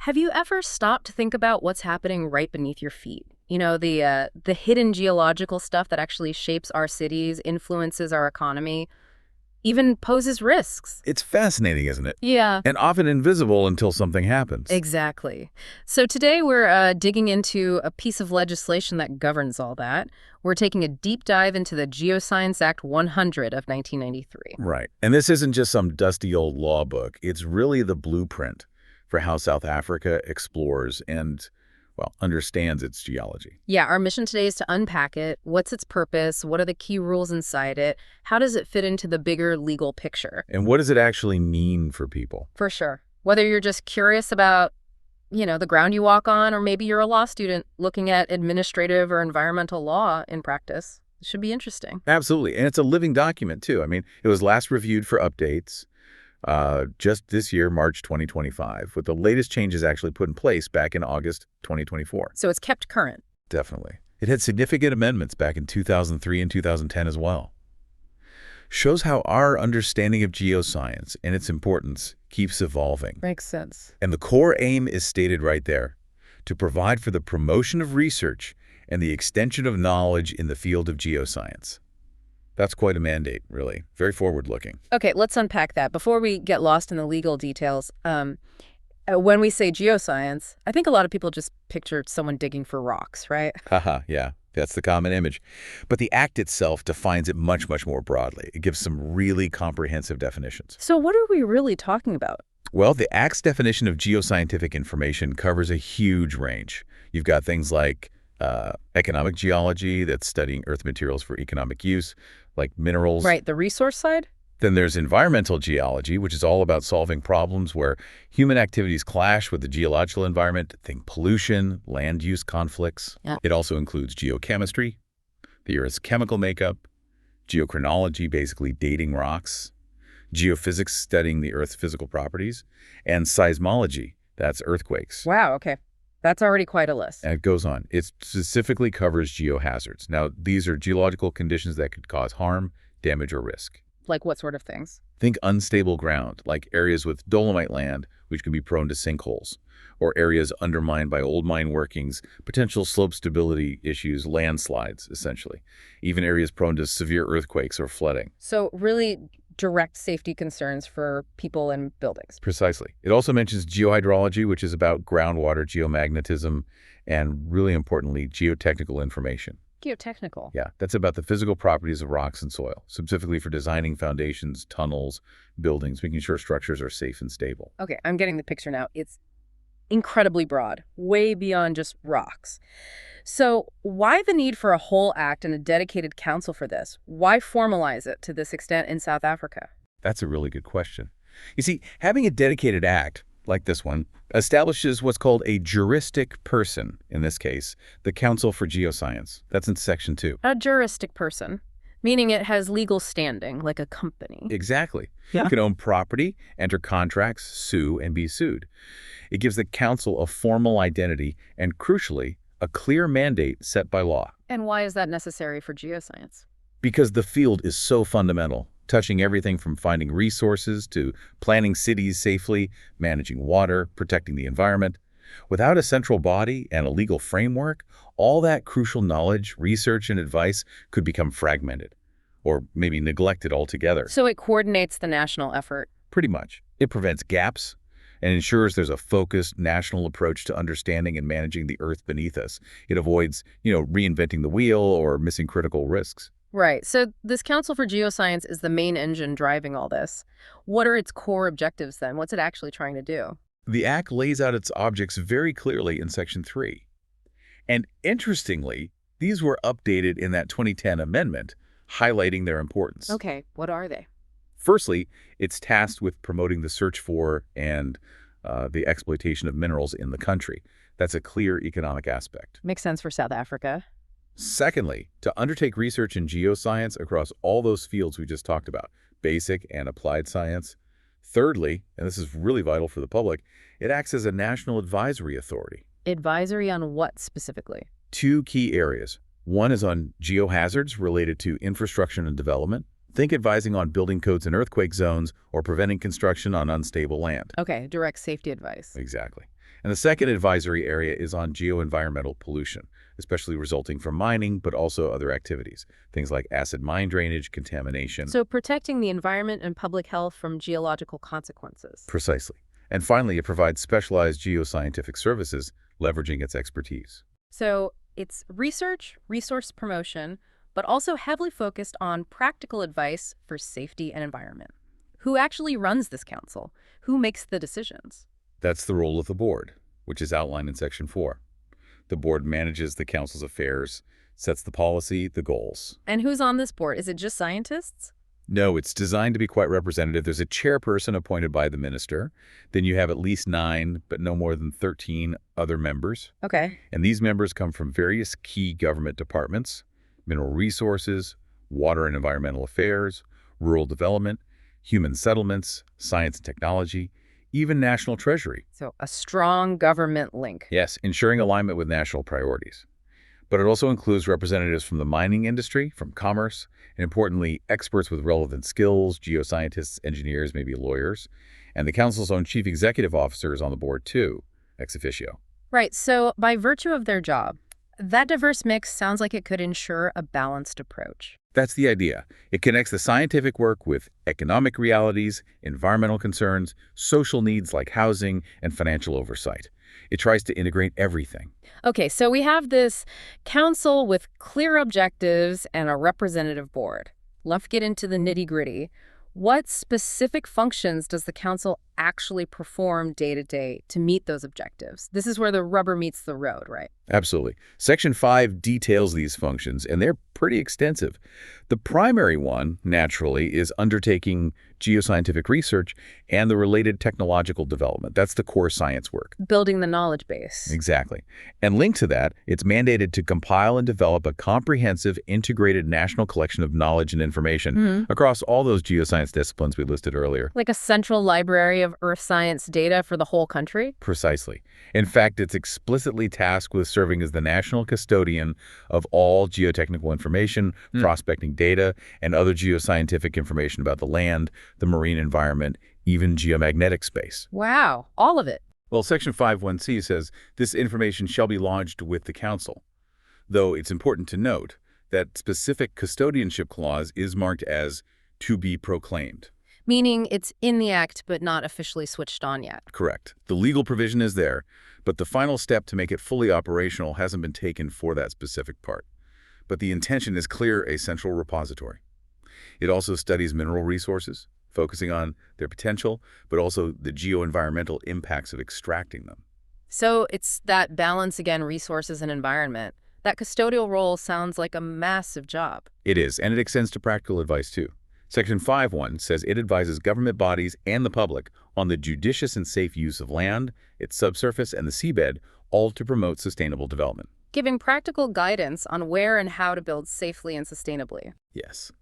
Have you ever stopped to think about what's happening right beneath your feet? The hidden geological stuff that actually shapes our cities, influences our economy, even poses risks. It's fascinating, isn't it? Yeah, And often invisible until something happens. exactly. So today we're digging into a piece of legislation that governs all that. We're taking a deep dive into the Geoscience Act 100 of 1993. Right. And this isn't just some dusty old law book. It's really the blueprint for how South Africa explores and, well, understands its geology. Yeah, our mission today is to unpack it. What's its purpose? What are the key rules inside it? How does it fit into the bigger legal picture? And what does it actually mean for people? For sure. Whether you're just curious about, the ground you walk on, or maybe you're a law student looking at administrative or environmental law in practice, it should be interesting. Absolutely. And it's a living document, too. I mean, it was last reviewed for updates just this year, March 2025, with the latest changes actually put in place back in August 2024. So it's kept current. Definitely. It had significant amendments back in 2003 and 2010 as well. Shows how our understanding of geoscience and its importance keeps evolving. Makes sense. And the core aim is stated right there, to provide for the promotion of research and the extension of knowledge in the field of geoscience. That's quite a mandate, really. Very forward-looking. Okay, let's unpack that. Before we get lost in the legal details, when we say geoscience, I think a lot of people just picture someone digging for rocks, right? Haha, yeah, that's the common image. But the Act itself defines it much, much more broadly. It gives some really comprehensive definitions. So what are we really talking about? Well, the Act's definition of geoscientific information covers a huge range. You've got things like economic geology, that's studying earth materials for economic use, like minerals. Right, the resource side? Then there's environmental geology, which is all about solving problems where human activities clash with the geological environment. Think pollution, land use conflicts. Yeah. It also includes geochemistry, the Earth's chemical makeup, geochronology, basically dating rocks, geophysics, studying the Earth's physical properties, and seismology, that's earthquakes. Wow, okay. That's already quite a list. And it goes on. It specifically covers geohazards. Now, these are geological conditions that could cause harm, damage, or risk. Like what sort of things? Think unstable ground, like areas with dolomite land, which can be prone to sinkholes, or areas undermined by old mine workings, potential slope stability issues, landslides, essentially. Even areas prone to severe earthquakes or flooding. So really direct safety concerns for people and buildings. Precisely. It also mentions geohydrology, which is about groundwater geomagnetism, and really importantly, geotechnical information. Geotechnical. Yeah, that's about the physical properties of rocks and soil, specifically for designing foundations, tunnels, buildings, making sure structures are safe and stable. Okay, I'm getting the picture now. It's incredibly broad, way beyond just rocks. So why the need for a whole act and a dedicated council for this? Why formalize it to this extent in South Africa? That's a really good question. You see, having a dedicated act, like this one, establishes what's called a juristic person, in this case, the Council for Geoscience. That's in Section 2. A juristic person, meaning it has legal standing, like a company. Exactly. Yeah. It can own property, enter contracts, sue, and be sued. It gives the council a formal identity and, crucially, a clear mandate set by law. And why is that necessary for geoscience? Because the field is so fundamental, touching everything from finding resources to planning cities safely, managing water, protecting the environment. Without a central body and a legal framework, all that crucial knowledge, research, and advice could become fragmented, or maybe neglected altogether. So it coordinates the national effort. Pretty much. It prevents gaps and ensures there's a focused national approach to understanding and managing the Earth beneath us. It avoids, reinventing the wheel or missing critical risks. Right. So this Council for Geoscience is the main engine driving all this. What are its core objectives then? What's it actually trying to do? The Act lays out its objects very clearly in Section 3. And interestingly, these were updated in that 2010 amendment, highlighting their importance. Okay, what are they? Firstly, it's tasked with promoting the search for and the exploitation of minerals in the country. That's a clear economic aspect. Makes sense for South Africa. Secondly, to undertake research in geoscience across all those fields we just talked about, basic and applied science. Thirdly, and this is really vital for the public, it acts as a national advisory authority. Advisory on what specifically? Two key areas. One is on geohazards related to infrastructure and development. Think advising on building codes in earthquake zones or preventing construction on unstable land. Okay, direct safety advice. Exactly. And the second advisory area is on geoenvironmental pollution, especially resulting from mining, but also other activities, things like acid mine drainage, contamination. So protecting the environment and public health from geological consequences. Precisely. And finally, it provides specialized geoscientific services, leveraging its expertise. So it's research, resource promotion, but also heavily focused on practical advice for safety and environment. Who actually runs this council? Who makes the decisions? That's the role of the board, which is outlined in Section 4. The board manages the council's affairs, sets the policy, the goals. And who's on this board? Is it just scientists? No, it's designed to be quite representative. There's a chairperson appointed by the minister. Then you have at least 9, but no more than 13 other members. Okay. And these members come from various key government departments: mineral resources, water and environmental affairs, rural development, human settlements, science and technology, even national treasury. So a strong government link. Yes, ensuring alignment with national priorities. But it also includes representatives from the mining industry, from commerce, and importantly, experts with relevant skills, geoscientists, engineers, maybe lawyers. And the council's own chief executive officer is on the board too, ex officio. Right, so by virtue of their job, that diverse mix sounds like it could ensure a balanced approach. That's the idea. It connects the scientific work with economic realities, environmental concerns, social needs like housing, and financial oversight. It tries to integrate everything. Okay, so we have this council with clear objectives and a representative board. Let's get into the nitty-gritty. What specific functions does the council actually perform day to day to meet those objectives? This is where the rubber meets the road, right? Absolutely. Section 5 details these functions, and they're pretty extensive. The primary one, naturally, is undertaking geoscientific research and the related technological development. That's the core science work. Building the knowledge base. Exactly. And linked to that, it's mandated to compile and develop a comprehensive, integrated national collection of knowledge and information across all those geoscience disciplines we listed earlier. Like a central library of earth science data for the whole country? Precisely. In fact, it's explicitly tasked with serving as the national custodian of all geotechnical information, prospecting data, and other geoscientific information about the land, the marine environment, even geomagnetic space. Wow, all of it. Well, Section 5(1)(c) says this information shall be lodged with the council, though it's important to note that specific custodianship clause is marked as to be proclaimed. Meaning it's in the act but not officially switched on yet. Correct. The legal provision is there, but the final step to make it fully operational hasn't been taken for that specific part. But the intention is clear: a central repository. It also studies mineral resources, focusing on their potential, but also the geoenvironmental impacts of extracting them. So it's that balance again, resources and environment. That custodial role sounds like a massive job. It is, and it extends to practical advice too. Section 5(1) says it advises government bodies and the public on the judicious and safe use of land, its subsurface, and the seabed, all to promote sustainable development. Giving practical guidance on where and how to build safely and sustainably. Yes.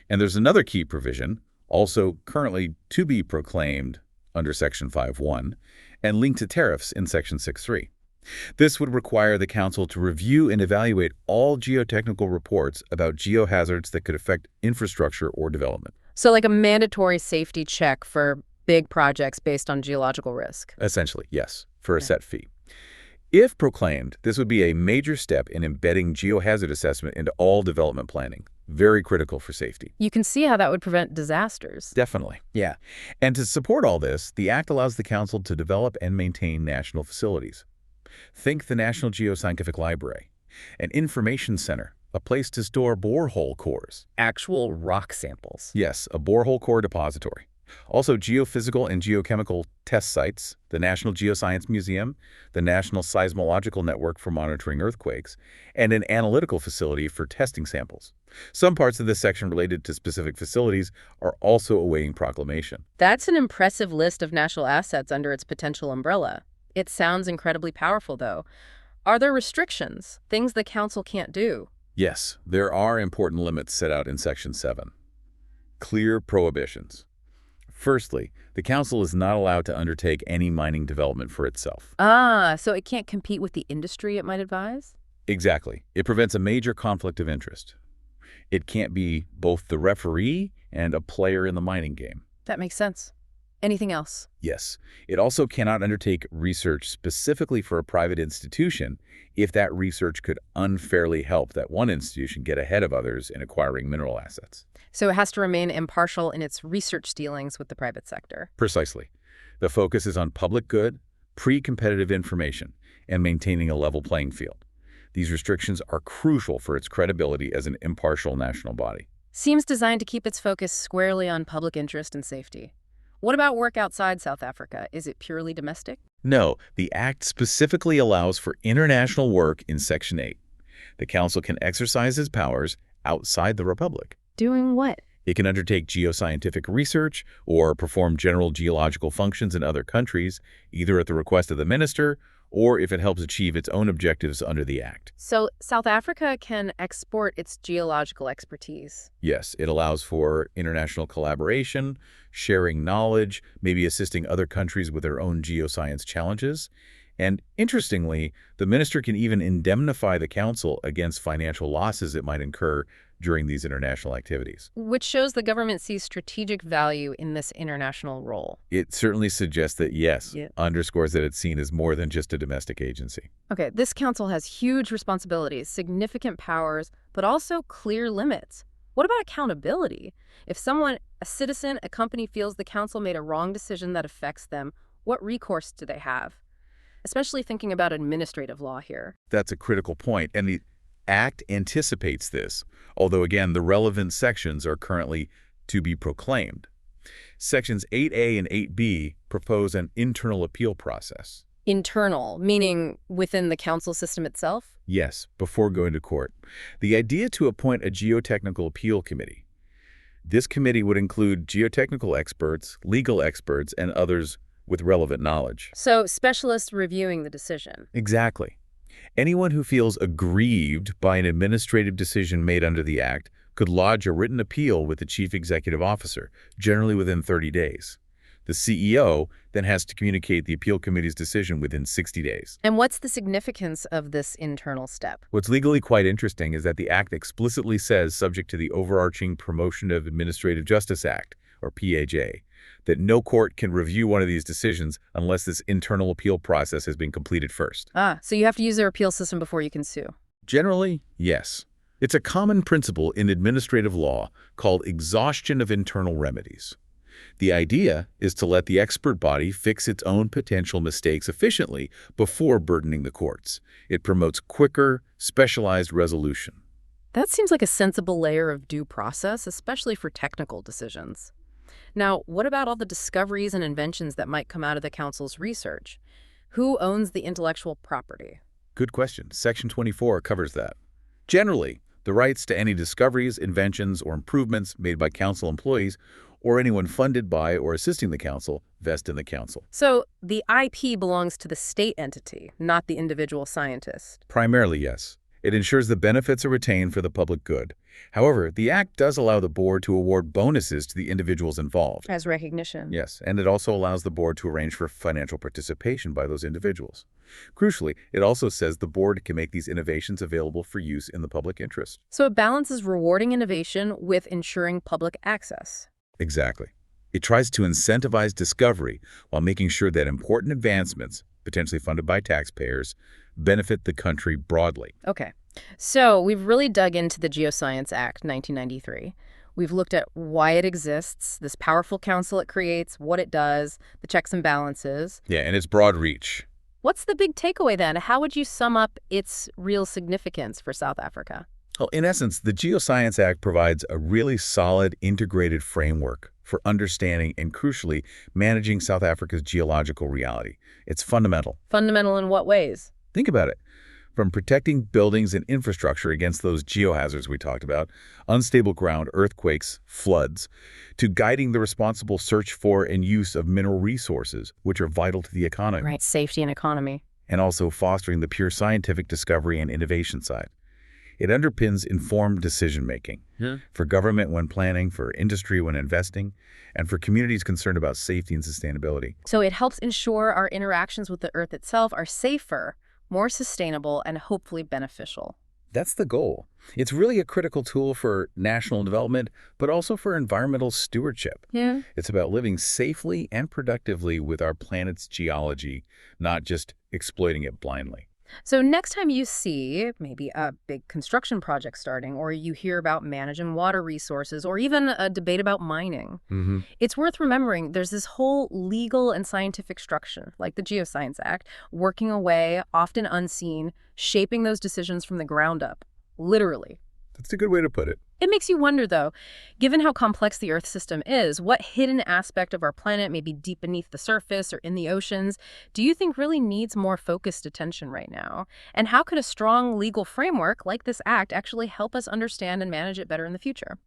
And there's another key provision, also currently to be proclaimed under Section 5(1), and linked to tariffs in Section 6(3). This would require the council to review and evaluate all geotechnical reports about geohazards that could affect infrastructure or development. So like a mandatory safety check for big projects based on geological risk. Essentially, yes, for a set fee. If proclaimed, this would be a major step in embedding geohazard assessment into all development planning. Very critical for safety. You can see how that would prevent disasters. Definitely, yeah. And to support all this, the Act allows the council to develop and maintain national facilities. Think the National Geoscientific Library, an information center, a place to store borehole cores. Actual rock samples. Yes, a borehole core depository. Also geophysical and geochemical test sites, the National Geoscience Museum, the National Seismological Network for monitoring earthquakes, and an analytical facility for testing samples. Some parts of this section related to specific facilities are also awaiting proclamation. That's an impressive list of national assets under its potential umbrella. It sounds incredibly powerful, though. Are there restrictions, things the council can't do? Yes, there are important limits set out in Section 7. Clear prohibitions. Firstly, the council is not allowed to undertake any mining development for itself. Ah, so it can't compete with the industry it might advise? Exactly. It prevents a major conflict of interest. It can't be both the referee and a player in the mining game. That makes sense. Anything else? Yes, it also cannot undertake research specifically for a private institution if that research could unfairly help that one institution get ahead of others in acquiring mineral assets. So it has to remain impartial in its research dealings with the private sector. Precisely. The focus is on public good, pre-competitive information, and maintaining a level playing field. These restrictions are crucial for its credibility as an impartial national body. Seems designed to keep its focus squarely on public interest and safety. What about work outside South Africa? Is it purely domestic? No, the Act specifically allows for international work in Section 8. The Council can exercise its powers outside the Republic. Doing what? It can undertake geoscientific research or perform general geological functions in other countries, either at the request of the minister or if it helps achieve its own objectives under the Act. So South Africa can export its geological expertise. Yes, it allows for international collaboration, sharing knowledge, maybe assisting other countries with their own geoscience challenges. And interestingly, the minister can even indemnify the council against financial losses it might incur during these international activities. Which shows the government sees strategic value in this international role. It certainly suggests that, yes, Yeah. underscores that it's seen as more than just a domestic agency. Okay, this council has huge responsibilities, significant powers, but also clear limits. What about accountability? If someone, a citizen, a company feels the council made a wrong decision that affects them, what recourse do they have? Especially thinking about administrative law here. That's a critical point, and the Act anticipates this, although again, the relevant sections are currently to be proclaimed. Sections 8A and 8B propose an internal appeal process. Internal, meaning within the council system itself? Yes, before going to court. The idea to appoint a geotechnical appeal committee. This committee would include geotechnical experts, legal experts, and others with relevant knowledge. So specialists reviewing the decision. Exactly. Anyone who feels aggrieved by an administrative decision made under the Act could lodge a written appeal with the Chief Executive Officer, generally within 30 days. The CEO then has to communicate the appeal committee's decision within 60 days. And what's the significance of this internal step? What's legally quite interesting is that the Act explicitly says, subject to the overarching Promotion of Administrative Justice Act, or PAJ, that no court can review one of these decisions unless this internal appeal process has been completed first. So you have to use their appeal system before you can sue. Generally, yes. It's a common principle in administrative law called exhaustion of internal remedies. The idea is to let the expert body fix its own potential mistakes efficiently before burdening the courts. It promotes quicker, specialized resolution. That seems like a sensible layer of due process, especially for technical decisions. Now, what about all the discoveries and inventions that might come out of the council's research? Who owns the intellectual property? Good question. Section 24 covers that. Generally, the rights to any discoveries, inventions, or improvements made by council employees or anyone funded by or assisting the council vest in the council. So the IP belongs to the state entity, not the individual scientist. Primarily, yes. It ensures the benefits are retained for the public good. However, the Act does allow the board to award bonuses to the individuals involved. As recognition. Yes, and it also allows the board to arrange for financial participation by those individuals. Crucially, it also says the board can make these innovations available for use in the public interest. So it balances rewarding innovation with ensuring public access. Exactly. It tries to incentivize discovery while making sure that important advancements, potentially funded by taxpayers, benefit the country broadly. Okay. So we've really dug into the Geoscience Act, 1993. We've looked at why it exists, this powerful council it creates, what it does, the checks and balances. Yeah, and its broad reach. What's the big takeaway then? How would you sum up its real significance for South Africa? Well, in essence, the Geoscience Act provides a really solid, integrated framework for understanding and, crucially, managing South Africa's geological reality. It's fundamental. Fundamental in what ways? Think about it. From protecting buildings and infrastructure against those geohazards we talked about, unstable ground, earthquakes, floods, to guiding the responsible search for and use of mineral resources, which are vital to the economy. Right, safety and economy. And also fostering the pure scientific discovery and innovation side. It underpins informed decision-making for government when planning, for industry when investing, and for communities concerned about safety and sustainability. So it helps ensure our interactions with the Earth itself are safer, more sustainable, and hopefully beneficial. That's the goal. It's really a critical tool for national development, but also for environmental stewardship. Yeah. It's about living safely and productively with our planet's geology, not just exploiting it blindly. So next time you see maybe a big construction project starting, or you hear about managing water resources, or even a debate about mining, Hmm. it's worth remembering there's this whole legal and scientific structure, like the Geoscience Act, working away, often unseen, shaping those decisions from the ground up, literally. That's a good way to put it. It makes you wonder, though, given how complex the Earth system is, what hidden aspect of our planet, maybe deep beneath the surface or in the oceans, do you think really needs more focused attention right now? And how could a strong legal framework like this act actually help us understand and manage it better in the future?